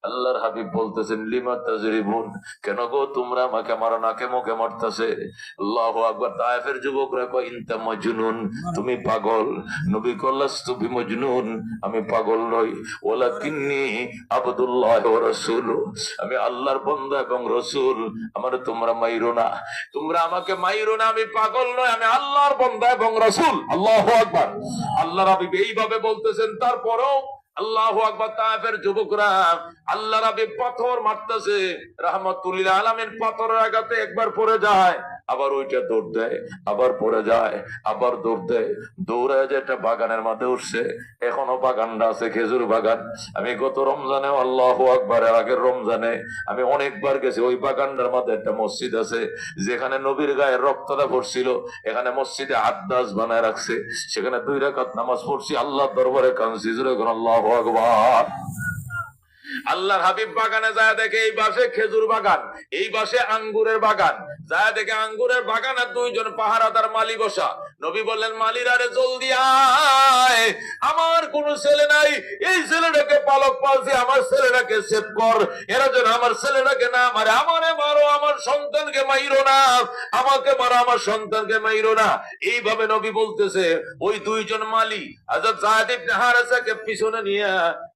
আল্লাহর হাবিব বলতেছেন লিমা তাজরিবুন, কেন গো তোমরা আমাকে মারো না, মুখে মারতেছে। আল্লাহু আকবার। তায়েফের যুবকরা কয় ইনতা মাজনুন, তুমি পাগল। নবী কল্লাস্তু বিমজনুন, আমি পাগল নই, ওয়ালাকিন্নী আবদুল্লাহ ওয়া রাসূলুহু, আমি আল্লাহর বান্দা এবং রাসূল। আমার তোমরা মাইরো না, তোমরা আমাকে মাইরো না, আমি পাগল নই, আমি আল্লাহর বান্দা এবং রাসূল। আল্লাহু আকবার। আল্লাহর হাবিব এইভাবে বলতেছেন, তারপরেও আল্লাহু আকবার। তায়েফের যুবকরা আল্লাহর হাবিব পাথর মারতেছে, রাহমাতুল লিল আলামিন পাথরের আঘাতে একবার পড়ে যায়, আবার ওইটা দৌড় দেয়, আবার পড়ে যায়, আবার দৌড় দেয়, দৌড়ায় যে একটা বাগানের মধ্যে উঠছে। এখনো বাগানটা আছে, খেজুর বাগান। আমি গত রমজানে, আল্লাহু আকবারের আগের রমজানে আমি অনেকবার গেছি। ওই বাগানটার মধ্যে একটা মসজিদ আছে, যেখানে নবীর গায়ের রক্তটা পড়ছিল। এখানে মসজিদে আদ্দাস বানায় রাখছে, সেখানে 2 রাকাত নামাজ পড়ছি, আল্লাহর দরবারে কাঁদছি। জোরে করে আল্লাহু আকবার। আল্লাহর হাবিব বাগানে যায় দেখে এই পাশে খেজুর বাগান, এই পাশে আঙ্গুরের বাগান। যায় দেখে আঙ্গুরের বাগানে 2 জন পাহারাদার মালি বসা। নবী বললেন, মালিরা রে জলদি আয়, আমার কোন ছেলে নাই, এই ছেলেটাকে পালক পালছি, আমার ছেলেটাকে সেভ কর। এরা যেন আমার ছেলেটাকে না মারে, আমারে মারো, আমার সন্তানকে মাইরো না, আমাকে মারো, আমার সন্তানকে মাইরো না। এইভাবে নবী বলতেছে। ওই 2 জন মালি হযরত যায়েদ ইবনে হারেসাকে পিছনে নিয়ে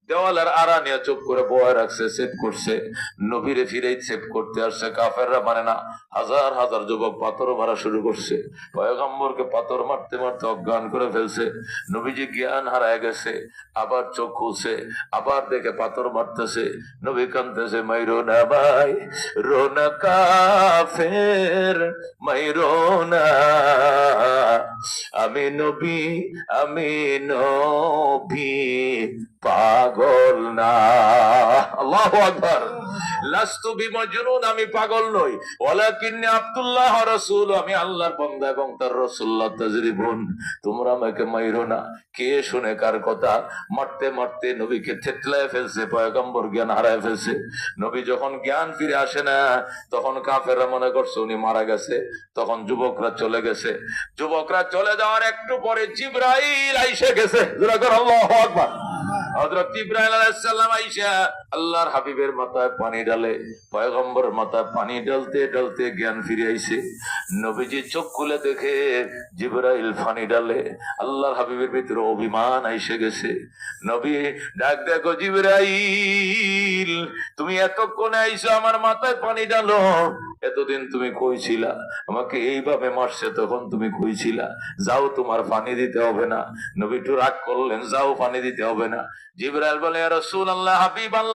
দেওয়ালের আড়া নিয়ে চুপ করে বয়ে রাখছে, সেভ করছে। নবীরে ফিরেই সেভ করতে আসছে। কাফেররা মানে না, হাজার হাজার যুবক পাথর মারা শুরু করছে। পয়গম্বরকে পাথর মারতে মারতে অজ্ঞান করে ফেলছে। নবীজি জ্ঞান হারায় গেছে, আবার চোখ খুলছে, আবার দেখে পাথর মারতেছে। নবী কাঁদতেছে, মাইরো না ভাই, রোনা কাফের, মাইরো না, আমি নবী, আমি নবী, পাগল না। আল্লাহু আকবার। লাস্তু বিমজনুন, আমি পাগল নই, ওয়ালাকিন্নী আব্দুল্লাহ ওয়া রাসূল, আমি আল্লাহর বান্দা এবং তার রাসূল। লা তাজরিবুন, তোমরা আমাকে মাইরো না। কে শুনে কার কথা? মারতে মারতে নবীকে থেতলায় ফেলছে, পয়গম্বর জ্ঞান হারায় ফেলছে। নবী যখন জ্ঞান ফিরে আসে না, তখন কাফেররা মনে করছে উনি মারা গেছে। তখন যুবকরা চলে গেছে। যুবকরা চলে যাওয়ার একটু পরে জিবরাইল আইসে গেছে। আল্লাহু আকবার। হযরত ইব্রাহিম আলাইহিস সালাম আইসা আল্লাহর হাবিবের মাথায় পানি ঢালে। পয়গম্বরের মাথায় পানি ঢালতে ঢালতে জ্ঞান ফিরে আইছে। নবীজি চোখ খুলে দেখে জিবরাইল পানি ঢালে। আল্লাহর হাবিবের ভিতরে অভিমান আইসে গেছে। নবী ডাক দেখো, জিবরাইল তুমি এতক্ষণে আইসো, আমার মাথায় পানি ঢালো, এতদিন তুমি কই ছিলা? আমাকে এইভাবে মারছে, তখন তুমি কই ছিলা? যাও, তোমার পানি দিতে হবে না। নবী একটু রাগ করলেন, যাও, পানি দিতে হবে না। জিবরাইল বলে, ইয়া রাসূলুল্লাহ, হাবিব আল্লাহ,